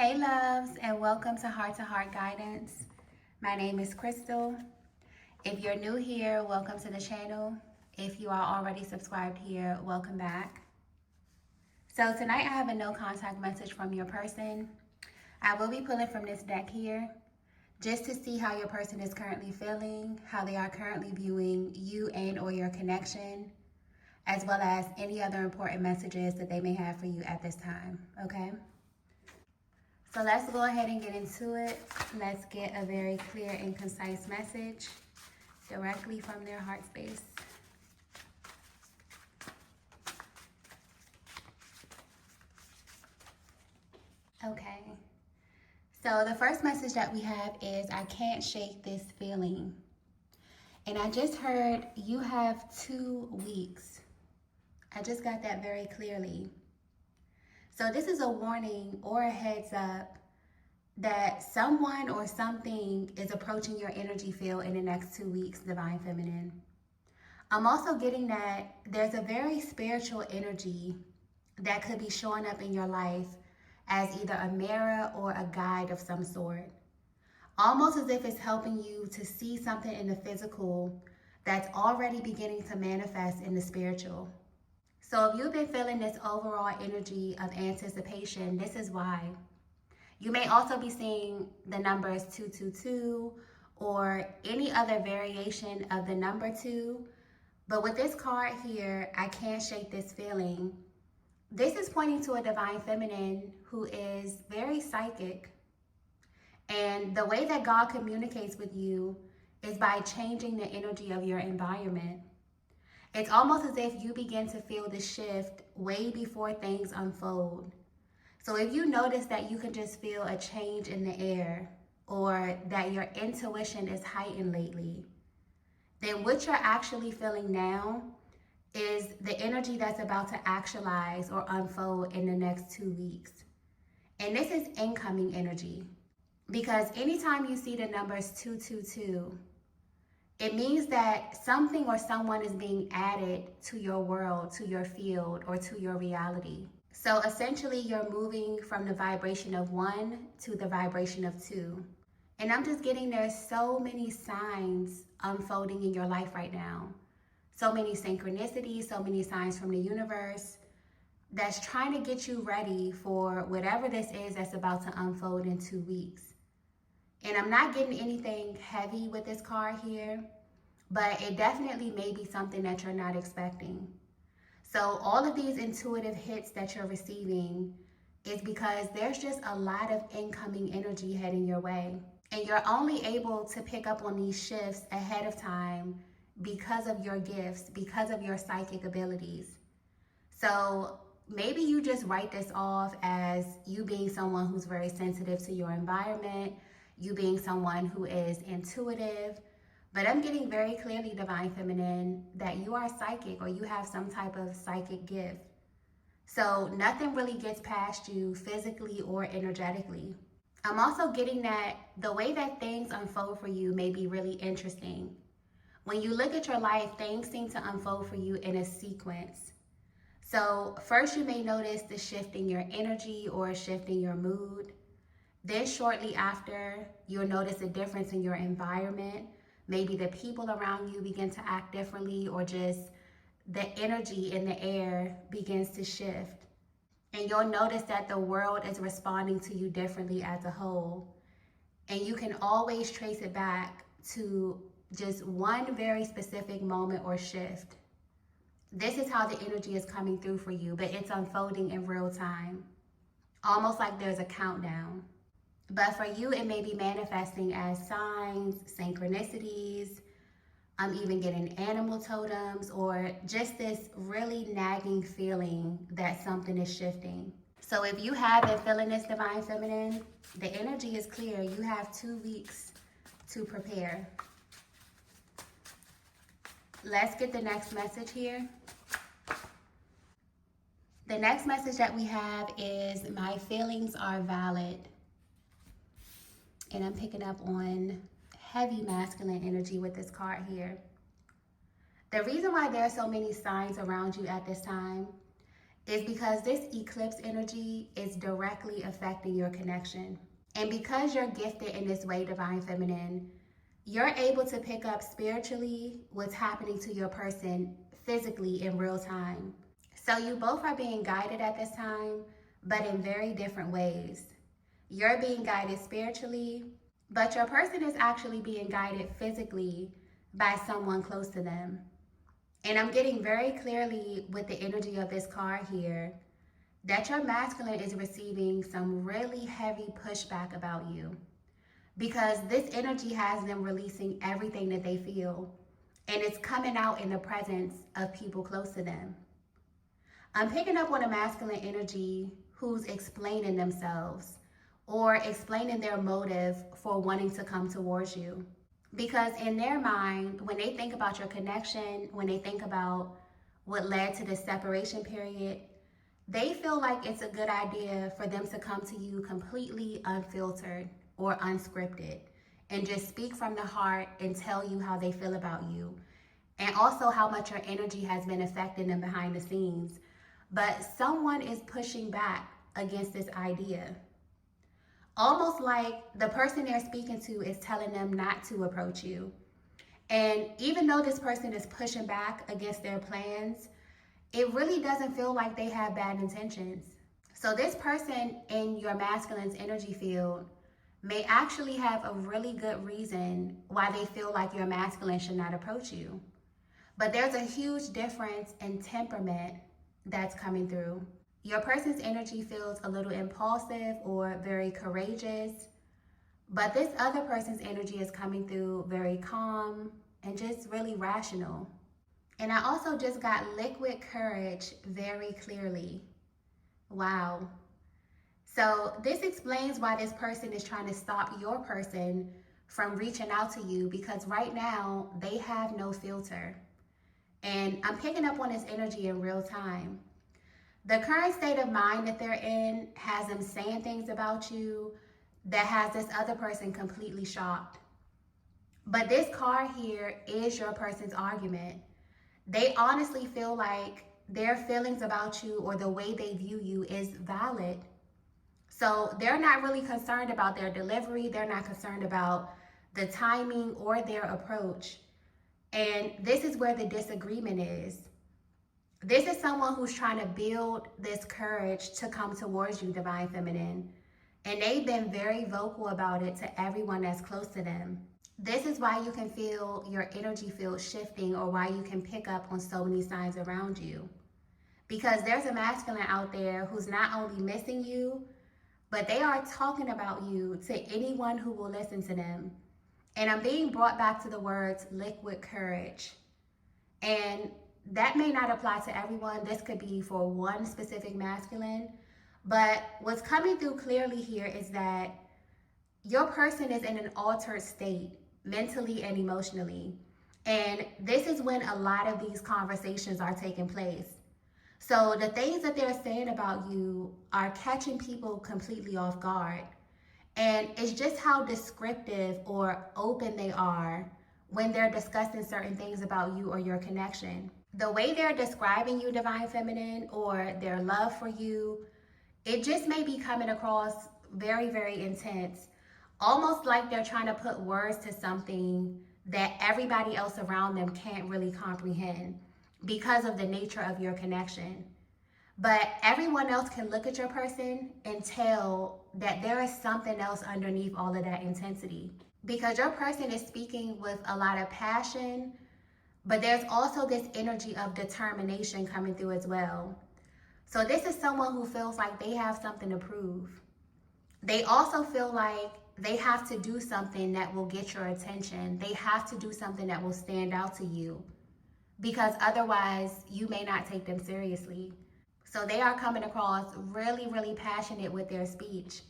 Hey loves, and welcome to Heart Guidance. My name is Crystal. If you're new here, welcome to the channel. If you are already subscribed here, welcome back. So tonight I have a no contact message from your person. I will be pulling from this deck here just to see how your person is currently feeling, how they are currently viewing you and or your connection, as well as any other important messages that they may have for you at this time, okay? So let's go ahead and get into it. Let's get a very clear and concise message directly from their heart space. Okay. So the first message that we have is, I can't shake this feeling. And I just heard you have 2 weeks. I just got that very clearly. So this is a warning or a heads up that someone or something is approaching your energy field in the next 2 weeks, Divine Feminine. I'm also getting that there's a very spiritual energy that could be showing up in your life as either a mirror or a guide of some sort. Almost as if it's helping you to see something in the physical that's already beginning to manifest in the spiritual. So if you've been feeling this overall energy of anticipation, this is why. You may also be seeing the numbers 222 or any other variation of the number 2. But with this card here, I can't shake this feeling. This is pointing to a Divine Feminine who is very psychic. And the way that God communicates with you is by changing the energy of your environment. It's almost as if you begin to feel the shift way before things unfold. So if you notice that you can just feel a change in the air or that your intuition is heightened lately, then what you're actually feeling now is the energy that's about to actualize or unfold in the next 2 weeks. And this is incoming energy, because anytime you see the numbers 222, it means that something or someone is being added to your world, to your field, or to your reality. So essentially, you're moving from the vibration of 1 to the vibration of 2. And I'm just getting there's so many signs unfolding in your life right now. So many synchronicities, so many signs from the universe that's trying to get you ready for whatever this is that's about to unfold in 2 weeks. And I'm not getting anything heavy with this card here, but it definitely may be something that you're not expecting. So all of these intuitive hits that you're receiving is because there's just a lot of incoming energy heading your way. And you're only able to pick up on these shifts ahead of time because of your gifts, because of your psychic abilities. So maybe you just write this off as you being someone who's very sensitive to your environment, you being someone who is intuitive. But I'm getting very clearly, Divine Feminine, that you are psychic or you have some type of psychic gift. So nothing really gets past you physically or energetically. I'm also getting that the way that things unfold for you may be really interesting. When you look at your life, things seem to unfold for you in a sequence. So first you may notice the shift in your energy or a shift in your mood. Then shortly after, you'll notice a difference in your environment. Maybe the people around you begin to act differently, or just the energy in the air begins to shift. And you'll notice that the world is responding to you differently as a whole. And you can always trace it back to just one very specific moment or shift. This is how the energy is coming through for you, but it's unfolding in real time. Almost like there's a countdown. But for you, it may be manifesting as signs, synchronicities. I'm even getting animal totems, or just this really nagging feeling that something is shifting. So if you have been feeling this, Divine Feminine, the energy is clear. You have 2 weeks to prepare. Let's get the next message here. The next message that we have is, my feelings are valid. And I'm picking up on heavy masculine energy with this card here. The reason why there are so many signs around you at this time is because this eclipse energy is directly affecting your connection. And because you're gifted in this way, Divine Feminine, you're able to pick up spiritually what's happening to your person physically in real time. So you both are being guided at this time, but in very different ways. You're being guided spiritually, but your person is actually being guided physically by someone close to them. And I'm getting very clearly with the energy of this card here that your masculine is receiving some really heavy pushback about you, because this energy has them releasing everything that they feel, and it's coming out in the presence of people close to them. I'm picking up on a masculine energy who's explaining themselves or explaining their motive for wanting to come towards you. Because in their mind, when they think about your connection, when they think about what led to this separation period, they feel like it's a good idea for them to come to you completely unfiltered or unscripted and just speak from the heart and tell you how they feel about you, and also how much your energy has been affecting them behind the scenes. But someone is pushing back against this idea. Almost like the person they're speaking to is telling them not to approach you. And even though this person is pushing back against their plans, it really doesn't feel like they have bad intentions. So this person in your masculine's energy field may actually have a really good reason why they feel like your masculine should not approach you. But there's a huge difference in temperament that's coming through. Your person's energy feels a little impulsive or very courageous, but this other person's energy is coming through very calm and just really rational. And I also just got liquid courage very clearly. Wow. So this explains why this person is trying to stop your person from reaching out to you, because right now they have no filter. And I'm picking up on this energy in real time. The current state of mind that they're in has them saying things about you that has this other person completely shocked. But this card here is your person's argument. They honestly feel like their feelings about you or the way they view you is valid. So they're not really concerned about their delivery. They're not concerned about the timing or their approach. And this is where the disagreement is. This is someone who's trying to build this courage to come towards you, Divine Feminine. And they've been very vocal about it to everyone that's close to them. This is why you can feel your energy field shifting, or why you can pick up on so many signs around you. Because there's a masculine out there who's not only missing you, but they are talking about you to anyone who will listen to them. And I'm being brought back to the words liquid courage. And that may not apply to everyone. This could be for one specific masculine. But what's coming through clearly here is that your person is in an altered state, mentally and emotionally. And this is when a lot of these conversations are taking place. So the things that they're saying about you are catching people completely off guard. And it's just how descriptive or open they are when they're discussing certain things about you or your connection. The way they're describing you, Divine Feminine, or their love for you, it just may be coming across very, very intense. Almost like they're trying to put words to something that everybody else around them can't really comprehend because of the nature of your connection. But everyone else can look at your person and tell that there is something else underneath all of that intensity. Because your person is speaking with a lot of passion, but there's also this energy of determination coming through as well. So this is someone who feels like they have something to prove. They also feel like they have to do something that will get your attention. They have to do something that will stand out to you, because otherwise you may not take them seriously. So they are coming across really, really passionate with their speech.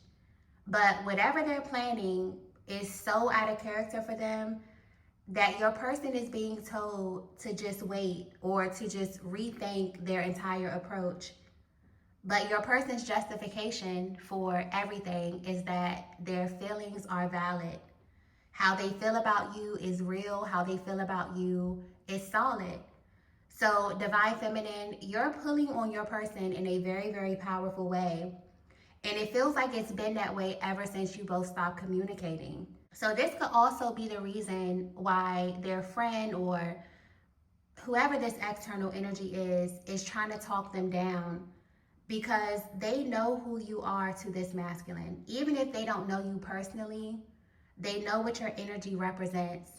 But whatever they're planning is so out of character for them that your person is being told to just wait or to just rethink their entire approach. But your person's justification for everything is that their feelings are valid. How they feel about you is real. How they feel about you is solid. So, Divine Feminine, you're pulling on your person in a very, very powerful way. And it feels like it's been that way ever since you both stopped communicating. So, this could also be the reason why their friend or whoever this external energy is trying to talk them down, because they know who you are to this masculine. Even if they don't know you personally, they know what your energy represents.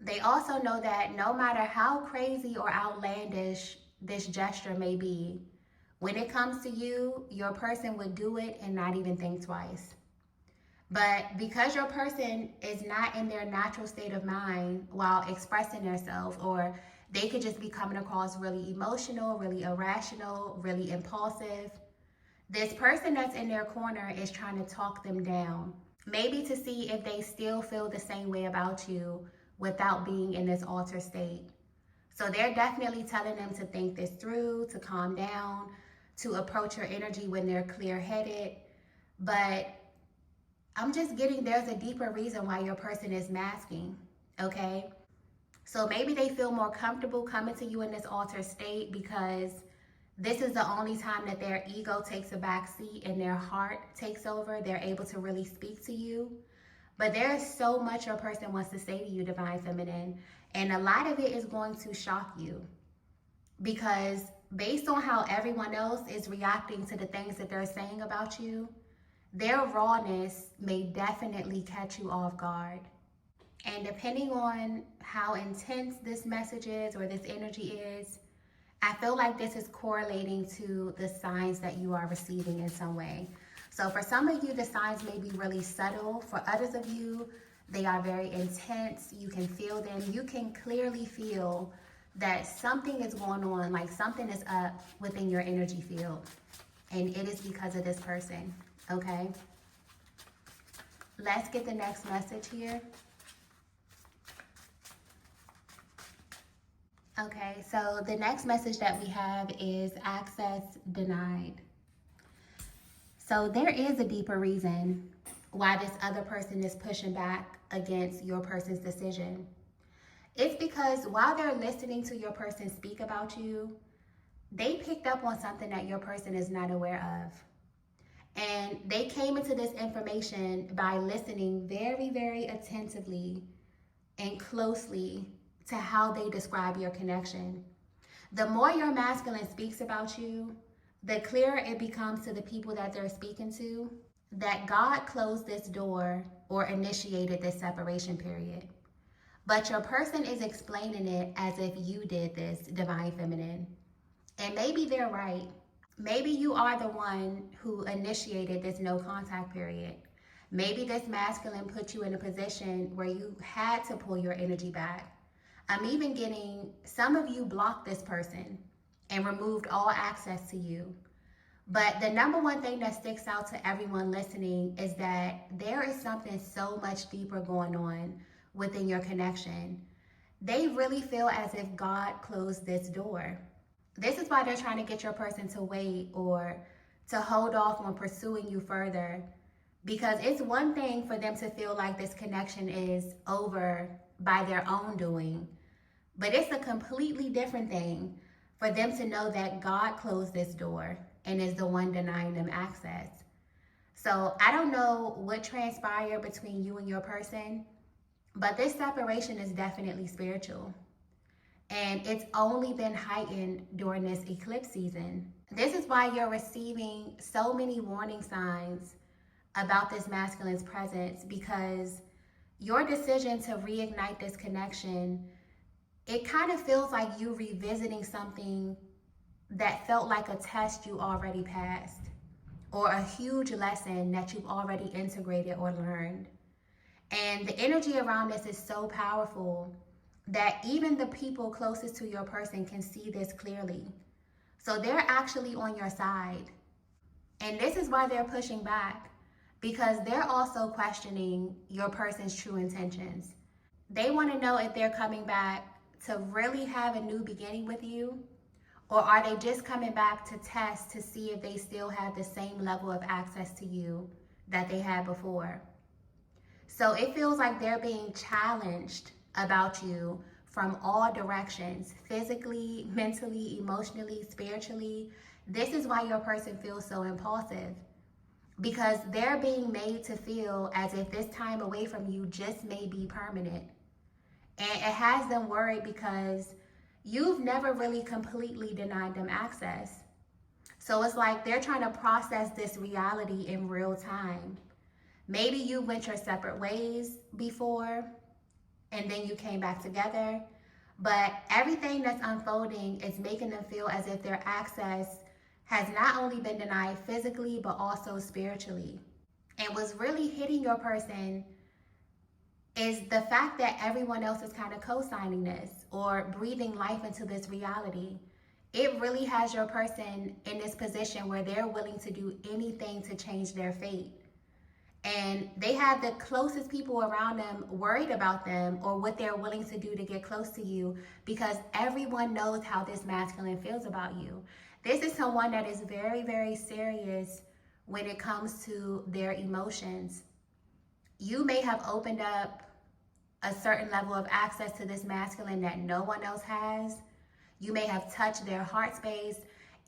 They also know that no matter how crazy or outlandish this gesture may be, when it comes to you, your person would do it and not even think twice. But because your person is not in their natural state of mind while expressing themselves, or they could just be coming across really emotional, really irrational, really impulsive, this person that's in their corner is trying to talk them down. Maybe to see if they still feel the same way about you without being in this altered state. So they're definitely telling them to think this through, to calm down, to approach your energy when they're clear-headed. But I'm just getting there's a deeper reason why your person is masking, okay? So maybe they feel more comfortable coming to you in this altered state because this is the only time that their ego takes a back seat and their heart takes over. They're able to really speak to you. But there's so much your person wants to say to you, Divine Feminine. And a lot of it is going to shock you because based on how everyone else is reacting to the things that they're saying about you, their rawness may definitely catch you off guard. And depending on how intense this message is or this energy is, I feel like this is correlating to the signs that you are receiving in some way. So for some of you, the signs may be really subtle. For others of you, they are very intense. You can feel them. You can clearly feel that something is going on, like something is up within your energy field. And it is because of this person, okay? Let's get the next message here. Okay, so the next message that we have is access denied. So there is a deeper reason why this other person is pushing back against your person's decision. It's because while they're listening to your person speak about you, they picked up on something that your person is not aware of. And they came into this information by listening very, very attentively and closely to how they describe your connection. The more your masculine speaks about you, the clearer it becomes to the people that they're speaking to that God closed this door or initiated this separation period. But your person is explaining it as if you did this, Divine Feminine. And maybe they're right. Maybe you are the one who initiated this no contact period. Maybe this masculine put you in a position where you had to pull your energy back. I'm even getting some of you blocked this person and removed all access to you. But the number one thing that sticks out to everyone listening is that there is something so much deeper going on within your connection. They really feel as if God closed this door. This is why they're trying to get your person to wait or to hold off on pursuing you further. Because it's one thing for them to feel like this connection is over by their own doing. But it's a completely different thing for them to know that God closed this door and is the one denying them access. So I don't know what transpired between you and your person, but this separation is definitely spiritual. And it's only been heightened during this eclipse season. This is why you're receiving so many warning signs about this masculine's presence, because your decision to reignite this connection, it kind of feels like you revisiting something that felt like a test you already passed or a huge lesson that you've already integrated or learned. And the energy around this is so powerful that even the people closest to your person can see this clearly. So they're actually on your side. And this is why they're pushing back, because they're also questioning your person's true intentions. They want to know if they're coming back to really have a new beginning with you, or are they just coming back to test to see if they still have the same level of access to you that they had before. So it feels like they're being challenged about you from all directions, physically, mentally, emotionally, spiritually. This is why your person feels so impulsive, because they're being made to feel as if this time away from you just may be permanent. And it has them worried because you've never really completely denied them access. So it's like they're trying to process this reality in real time. Maybe you went your separate ways before and then you came back together. But everything that's unfolding is making them feel as if their access has not only been denied physically, but also spiritually. And what's really hitting your person is the fact that everyone else is kind of co-signing this or breathing life into this reality. It really has your person in this position where they're willing to do anything to change their fate. And they have the closest people around them worried about them or what they're willing to do to get close to you, because everyone knows how this masculine feels about you. This is someone that is very, very serious when it comes to their emotions. You may have opened up a certain level of access to this masculine that no one else has. You may have touched their heart space.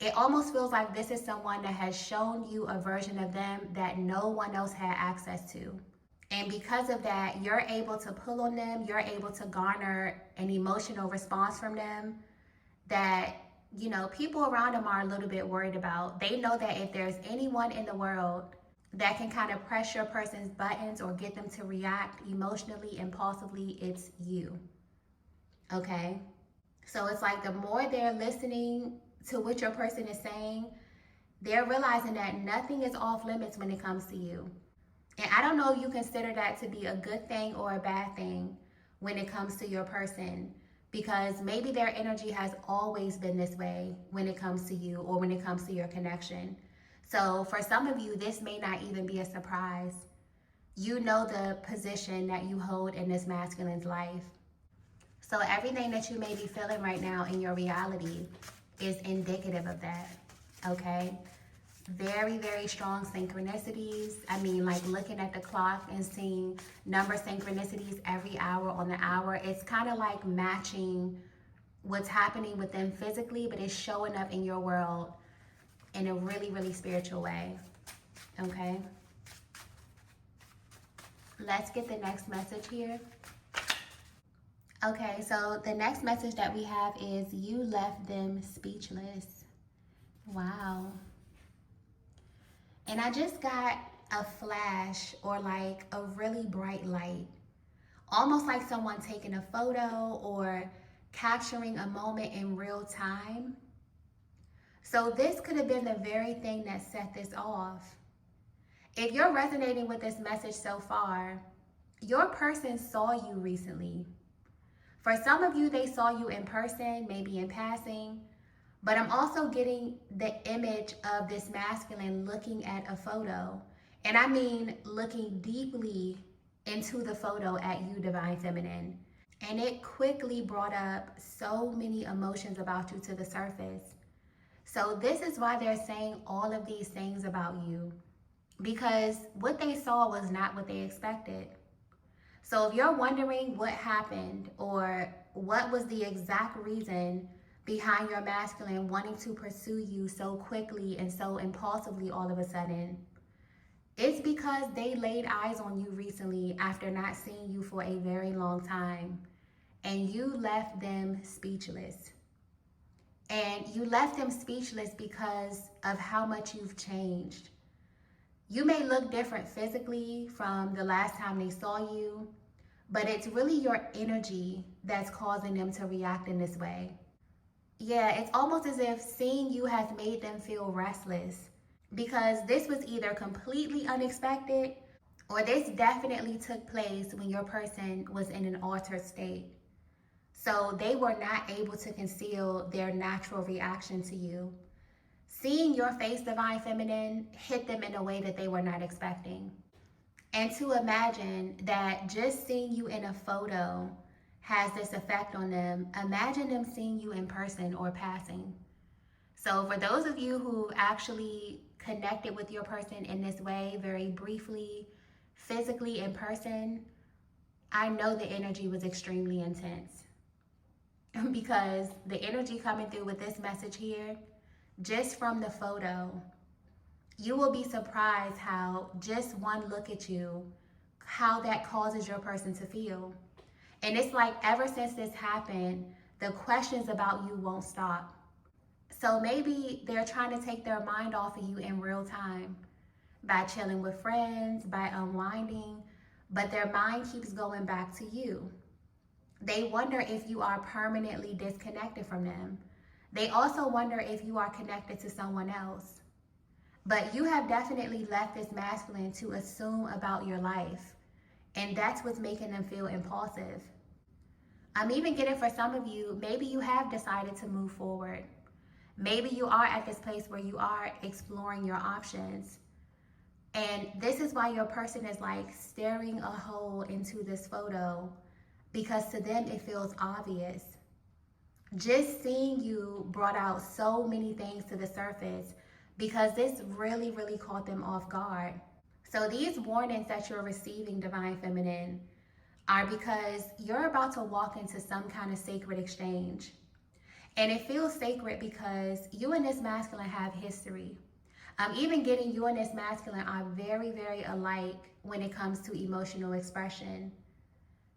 It almost feels like this is someone that has shown you a version of them that no one else had access to. And because of that, you're able to pull on them. You're able to garner an emotional response from them that, people around them are a little bit worried about. They know that if there's anyone in the world that can kind of press your person's buttons or get them to react emotionally, impulsively, it's you. Okay? So it's like the more they're listening to what your person is saying, they're realizing that nothing is off limits when it comes to you. And I don't know if you consider that to be a good thing or a bad thing when it comes to your person, because maybe their energy has always been this way when it comes to you or when it comes to your connection. So for some of you, this may not even be a surprise. You know the position that you hold in this masculine's life. So everything that you may be feeling right now in your reality is indicative of that, okay? Very, very strong synchronicities. I mean, like looking at the clock and seeing number synchronicities every hour on the hour. It's kind of like matching what's happening with them physically, but it's showing up in your world in a really, really spiritual way, okay? Let's get the next message here. Okay, so the next message that we have is you left them speechless. Wow. And I just got a flash or like a really bright light, almost like someone taking a photo or capturing a moment in real time. So this could have been the very thing that set this off. If you're resonating with this message so far, your person saw you recently. For some of you, they saw you in person, maybe in passing, but I'm also getting the image of this masculine looking at a photo. And I mean looking deeply into the photo at you, Divine Feminine. And it quickly brought up so many emotions about you to the surface. So this is why they're saying all of these things about you, because what they saw was not what they expected. So if you're wondering what happened or what was the exact reason behind your masculine wanting to pursue you so quickly and so impulsively all of a sudden, it's because they laid eyes on you recently after not seeing you for a very long time, and you left them speechless. And you left them speechless because of how much you've changed. You may look different physically from the last time they saw you, but it's really your energy that's causing them to react in this way. Yeah, it's almost as if seeing you has made them feel restless, because this was either completely unexpected or this definitely took place when your person was in an altered state. So they were not able to conceal their natural reaction to you. Seeing your face, Divine Feminine, hit them in a way that they were not expecting. And to imagine that just seeing you in a photo has this effect on them, imagine them seeing you in person or passing. So for those of you who actually connected with your person in this way, very briefly, physically in person, I know the energy was extremely intense. because the energy coming through with this message here, just from the photo, you will be surprised how just one look at you, how that causes your person to feel. And it's like ever since this happened, the questions about you won't stop. So maybe they're trying to take their mind off of you in real time by chilling with friends, by unwinding, but their mind keeps going back to you. They wonder if you are permanently disconnected from them. They also wonder if you are connected to someone else. But you have definitely left this masculine to assume about your life. And that's what's making them feel impulsive. I'm even getting for some of you, maybe you have decided to move forward. Maybe you are at this place where you are exploring your options. And this is why your person is like staring a hole into this photo, because to them it feels obvious. Just seeing you brought out so many things to the surface because this really, really caught them off guard. So these warnings that you're receiving, Divine Feminine, are because you're about to walk into some kind of sacred exchange. And it feels sacred because you and this masculine have history. Even getting you and this masculine are very, very alike when it comes to emotional expression.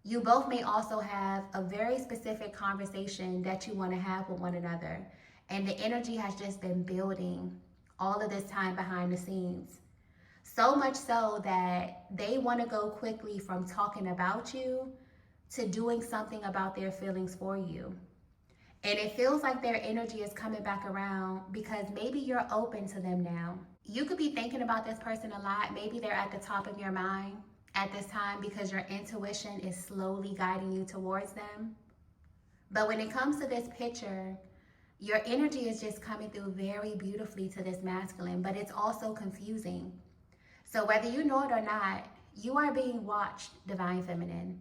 You both may also have a very specific conversation that you want to have with one another. And the energy has just been building all of this time behind the scenes. So much so that they want to go quickly from talking about you to doing something about their feelings for you. And it feels like their energy is coming back around because maybe you're open to them now. You could be thinking about this person a lot. Maybe they're at the top of your mind at this time because your intuition is slowly guiding you towards them. But when it comes to this picture, your energy is just coming through very beautifully to this masculine, but it's also confusing. So whether you know it or not, you are being watched, Divine Feminine.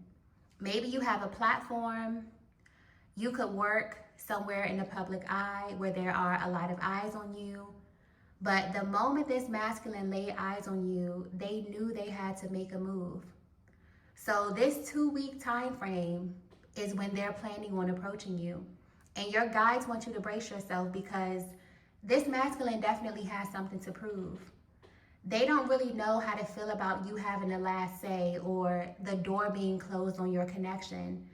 Maybe you have a platform. You could work somewhere in the public eye where there are a lot of eyes on you. But the moment this masculine laid eyes on you, they knew they had to make a move. So this 2-week time frame is when they're planning on approaching you. And your guides want you to brace yourself because this masculine definitely has something to prove. They don't really know how to feel about you having the last say or the door being closed on your connection.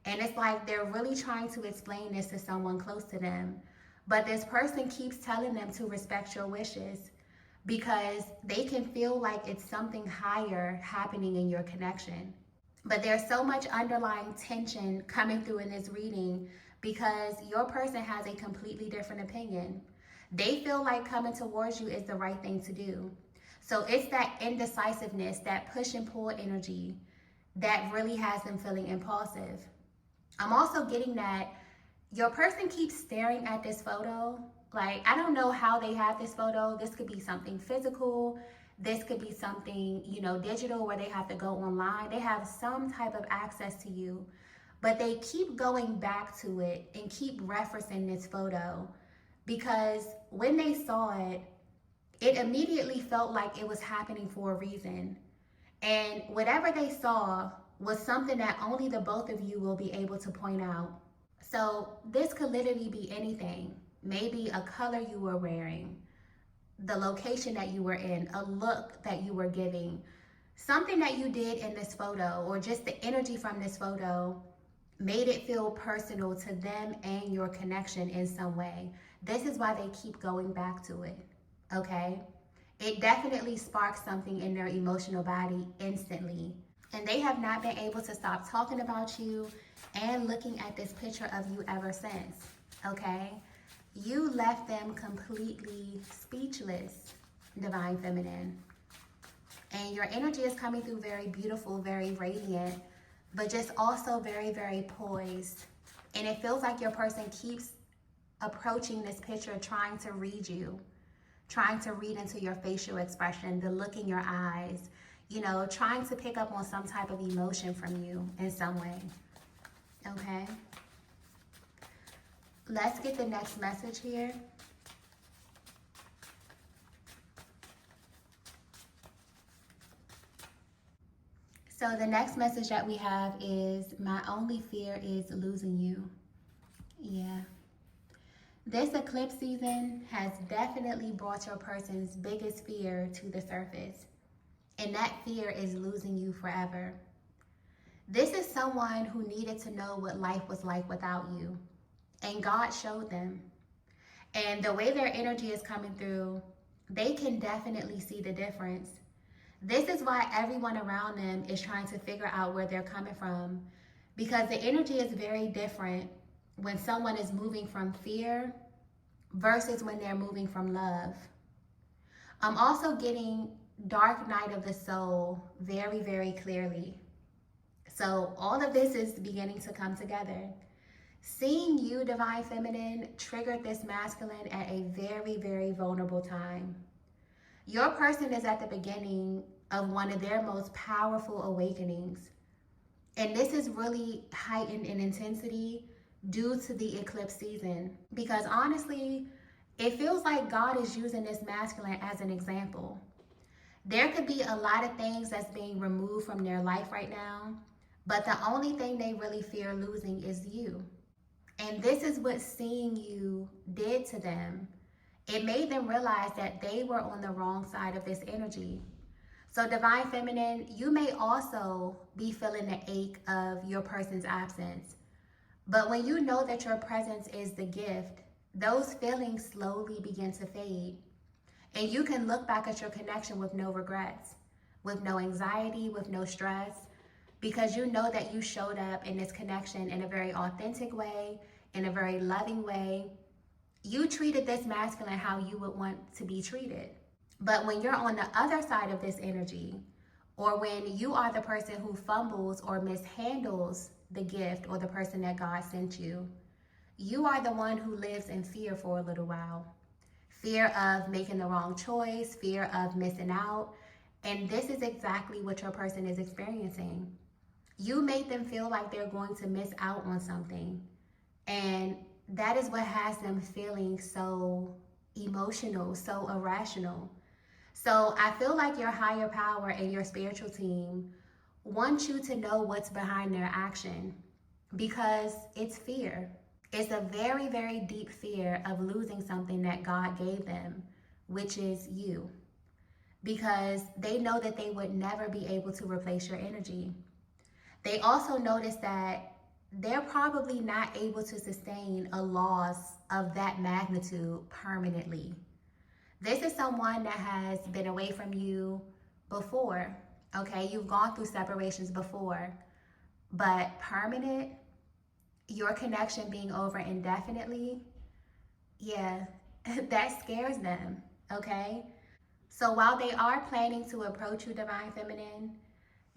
And it's like they're really trying to explain this to someone close to them. But this person keeps telling them to respect your wishes because they can feel like it's something higher happening in your connection. But there's so much underlying tension coming through in this reading because your person has a completely different opinion. They feel like coming towards you is the right thing to do. So it's that indecisiveness, that push and pull energy that really has them feeling impulsive. I'm also getting that your person keeps staring at this photo. Like, I don't know how they have this photo. This could be something physical. This could be something, digital where they have to go online. They have some type of access to you, but they keep going back to it and keep referencing this photo because when they saw it, it immediately felt like it was happening for a reason. And whatever they saw was something that only the both of you will be able to point out. So this could literally be anything. Maybe a color you were wearing, the location that you were in, a look that you were giving, something that you did in this photo, or just the energy from this photo made it feel personal to them and your connection in some way. This is why they keep going back to it, okay? It definitely sparks something in their emotional body instantly. And they have not been able to stop talking about you and looking at this picture of you ever since, okay? You left them completely speechless, Divine Feminine. And your energy is coming through very beautiful, very radiant, but just also very, very poised. And it feels like your person keeps approaching this picture trying to read you, trying to read into your facial expression, the look in your eyes, trying to pick up on some type of emotion from you in some way, okay? Let's get the next message here. So the next message that we have is, my only fear is losing you. Yeah. This eclipse season has definitely brought your person's biggest fear to the surface. And that fear is losing you forever. This is someone who needed to know what life was like without you. And God showed them. And the way their energy is coming through, they can definitely see the difference. This is why everyone around them is trying to figure out where they're coming from, because the energy is very different when someone is moving from fear versus when they're moving from love. I'm also getting dark night of the soul very, very clearly. So all of this is beginning to come together. Seeing you, Divine Feminine, triggered this masculine at a very, very vulnerable time. Your person is at the beginning of one of their most powerful awakenings. And this is really heightened in intensity due to the eclipse season. Because honestly, it feels like God is using this masculine as an example. There could be a lot of things that's being removed from their life right now, but the only thing they really fear losing is you. And this is what seeing you did to them. It made them realize that they were on the wrong side of this energy. So Divine Feminine, you may also be feeling the ache of your person's absence. But when you know that your presence is the gift, those feelings slowly begin to fade. And you can look back at your connection with no regrets, with no anxiety, with no stress, because you know that you showed up in this connection in a very authentic way, in a very loving way. You treated this masculine how you would want to be treated. But when you're on the other side of this energy, or when you are the person who fumbles or mishandles the gift or the person that God sent you, you are the one who lives in fear for a little while. Fear of making the wrong choice, fear of missing out. And this is exactly what your person is experiencing. You made them feel like they're going to miss out on something. And that is what has them feeling so emotional, so irrational. So I feel like your higher power and your spiritual team want you to know what's behind their action, because it's fear. It's a very, very deep fear of losing something that God gave them, which is you. Because they know that they would never be able to replace your energy. They also notice that they're probably not able to sustain a loss of that magnitude permanently. This is someone that has been away from you before, okay? You've gone through separations before, but permanent, your connection being over indefinitely, yeah, that scares them, okay? So while they are planning to approach you, Divine Feminine,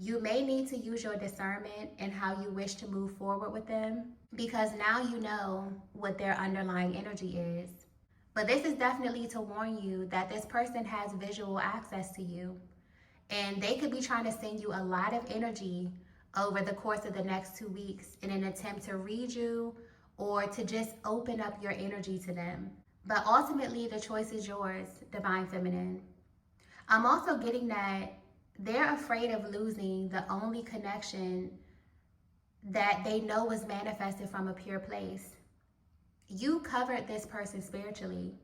you may need to use your discernment in how you wish to move forward with them, because now you know what their underlying energy is. But this is definitely to warn you that this person has visual access to you, and they could be trying to send you a lot of energy over the course of the next 2 weeks in an attempt to read you or to just open up your energy to them. But ultimately, the choice is yours, Divine Feminine. I'm also getting that they're afraid of losing the only connection that they know was manifested from a pure place. You covered this person spiritually,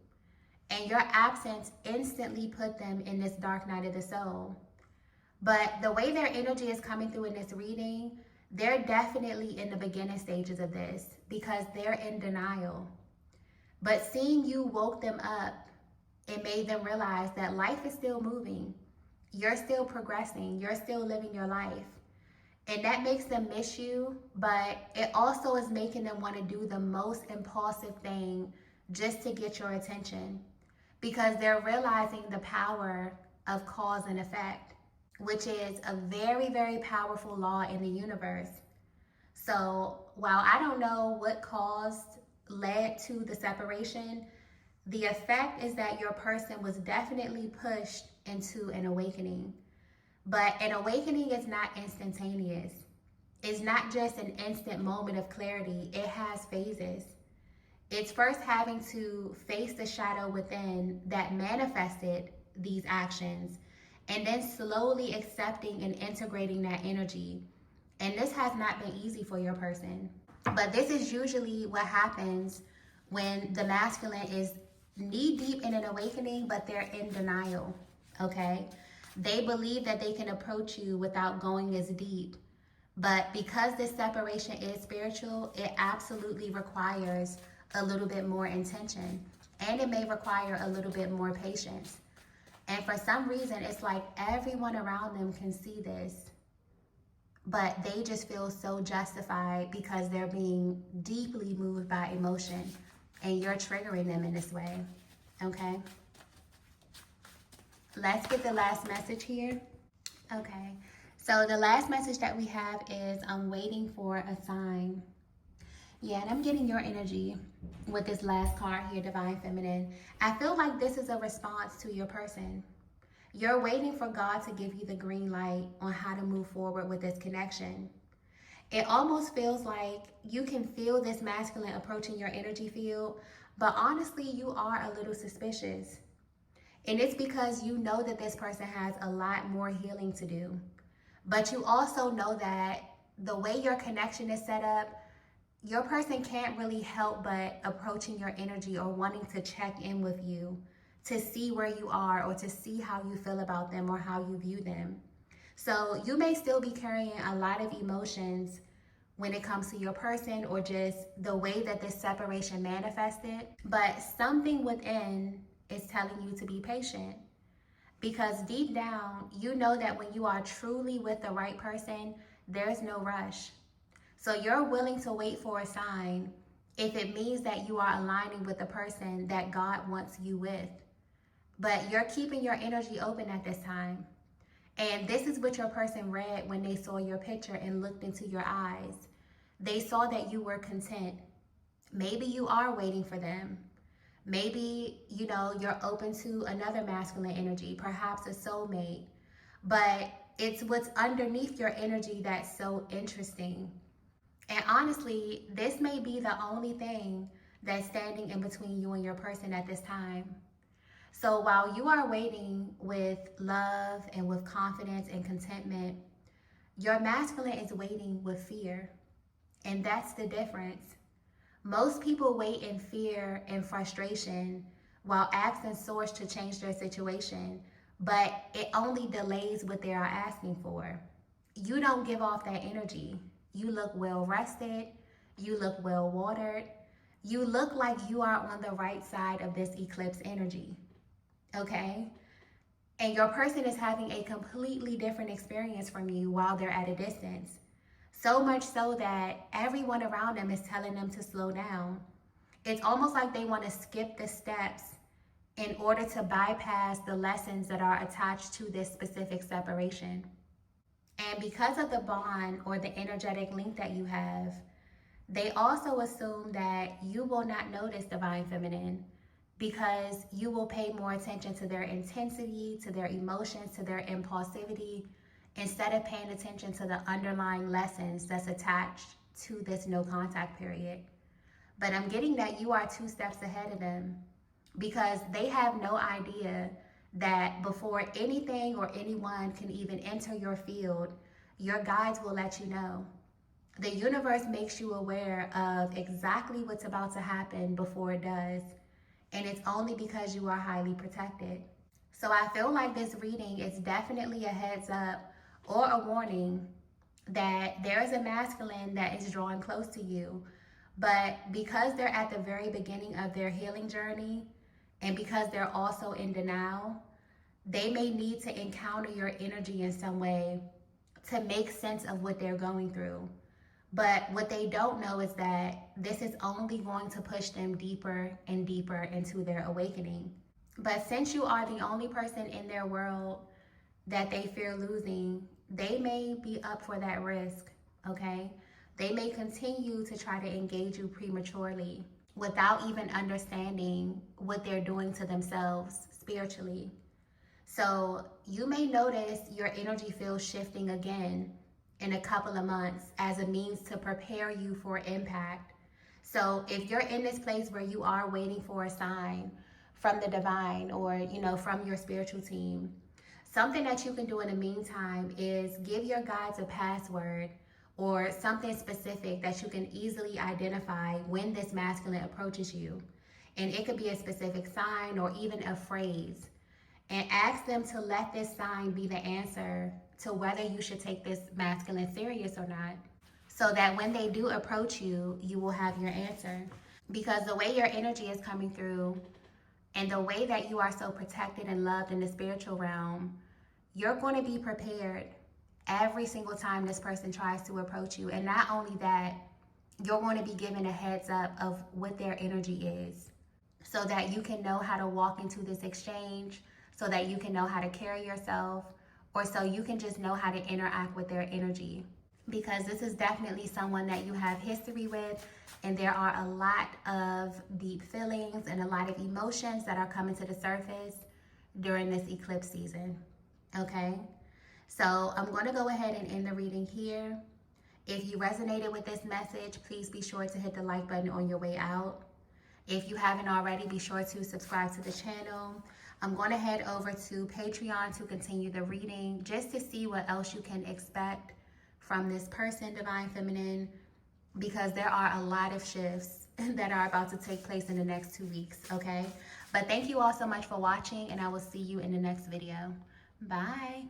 and your absence instantly put them in this dark night of the soul. But the way their energy is coming through in this reading, they're definitely in the beginning stages of this because they're in denial. But seeing you woke them up. It made them realize that life is still moving. You're still progressing. You're still living your life. And that makes them miss you, but it also is making them want to do the most impulsive thing just to get your attention, because they're realizing the power of cause and effect, which is a very, very powerful law in the universe. So while I don't know what led to the separation, the effect is that your person was definitely pushed into an awakening. But an awakening is not instantaneous. It's not just an instant moment of clarity. It has phases. It's first having to face the shadow within that manifested these actions, and then slowly accepting and integrating that energy. And this has not been easy for your person. But this is usually what happens when the masculine is knee deep in an awakening, but they're in denial. Okay? They believe that they can approach you without going as deep. But because this separation is spiritual, it absolutely requires a little bit more intention. And it may require a little bit more patience. And for some reason, it's like everyone around them can see this, but they just feel so justified because they're being deeply moved by emotion and you're triggering them in this way. Okay? Let's get the last message here. Okay. So the last message that we have is I'm waiting for a sign. Yeah, and I'm getting your energy with this last card here, Divine Feminine. I feel like this is a response to your person. You're waiting for God to give you the green light on how to move forward with this connection. It almost feels like you can feel this masculine approaching your energy field, but honestly, you are a little suspicious. And it's because you know that this person has a lot more healing to do. But you also know that the way your connection is set up, your person can't really help but approaching your energy or wanting to check in with you to see where you are or to see how you feel about them or how you view them. So you may still be carrying a lot of emotions when it comes to your person or just the way that this separation manifested, but something within is telling you to be patient. Because deep down, you know that when you are truly with the right person, there's no rush. So you're willing to wait for a sign if it means that you are aligning with the person that God wants you with. But you're keeping your energy open at this time. And this is what your person read when they saw your picture and looked into your eyes. They saw that you were content. Maybe you are waiting for them. Maybe, you're open to another masculine energy, perhaps a soulmate. But it's what's underneath your energy that's so interesting. And honestly, this may be the only thing that's standing in between you and your person at this time. So while you are waiting with love and with confidence and contentment, your masculine is waiting with fear. And that's the difference. Most people wait in fear and frustration while asking source to change their situation, but it only delays what they are asking for. You don't give off that energy. You look well rested. You look well watered. You look like you are on the right side of this eclipse energy. Okay? And your person is having a completely different experience from you while they're at a distance. So much so that everyone around them is telling them to slow down. It's almost like they want to skip the steps in order to bypass the lessons that are attached to this specific separation. And because of the bond or the energetic link that you have, they also assume that you will not notice Divine Feminine because you will pay more attention to their intensity, to their emotions, to their impulsivity, instead of paying attention to the underlying lessons that's attached to this no contact period. But I'm getting that you are 2 steps ahead of them because they have no idea that before anything or anyone can even enter your field, your guides will let you know. The universe makes you aware of exactly what's about to happen before it does. And it's only because you are highly protected. So I feel like this reading is definitely a heads up or a warning that there is a masculine that is drawing close to you. But because they're at the very beginning of their healing journey, and because they're also in denial, they may need to encounter your energy in some way to make sense of what they're going through. But what they don't know is that this is only going to push them deeper and deeper into their awakening. But since you are the only person in their world that they fear losing, they may be up for that risk, okay? They may continue to try to engage you prematurely without even understanding what they're doing to themselves spiritually. So you may notice your energy field shifting again in a couple of months as a means to prepare you for impact. So if you're in this place where you are waiting for a sign from the divine or, from your spiritual team, something that you can do in the meantime is give your guides a password or something specific that you can easily identify when this masculine approaches you. And it could be a specific sign or even a phrase. And ask them to let this sign be the answer to whether you should take this masculine serious or not. So that when they do approach you, you will have your answer. Because the way your energy is coming through and the way that you are so protected and loved in the spiritual realm, you're going to be prepared every single time this person tries to approach you. And not only that, you're going to be given a heads up of what their energy is so that you can know how to walk into this exchange, so that you can know how to carry yourself, or so you can just know how to interact with their energy. Because this is definitely someone that you have history with, and there are a lot of deep feelings and a lot of emotions that are coming to the surface during this eclipse season. Okay? So I'm going to go ahead and end the reading here. If you resonated with this message, please be sure to hit the like button on your way out. If you haven't already, be sure to subscribe to the channel. I'm going to head over to Patreon to continue the reading, just to see what else you can expect from this person, Divine Feminine, because there are a lot of shifts that are about to take place in the next 2 weeks, okay? But thank you all so much for watching, and I will see you in the next video. Bye.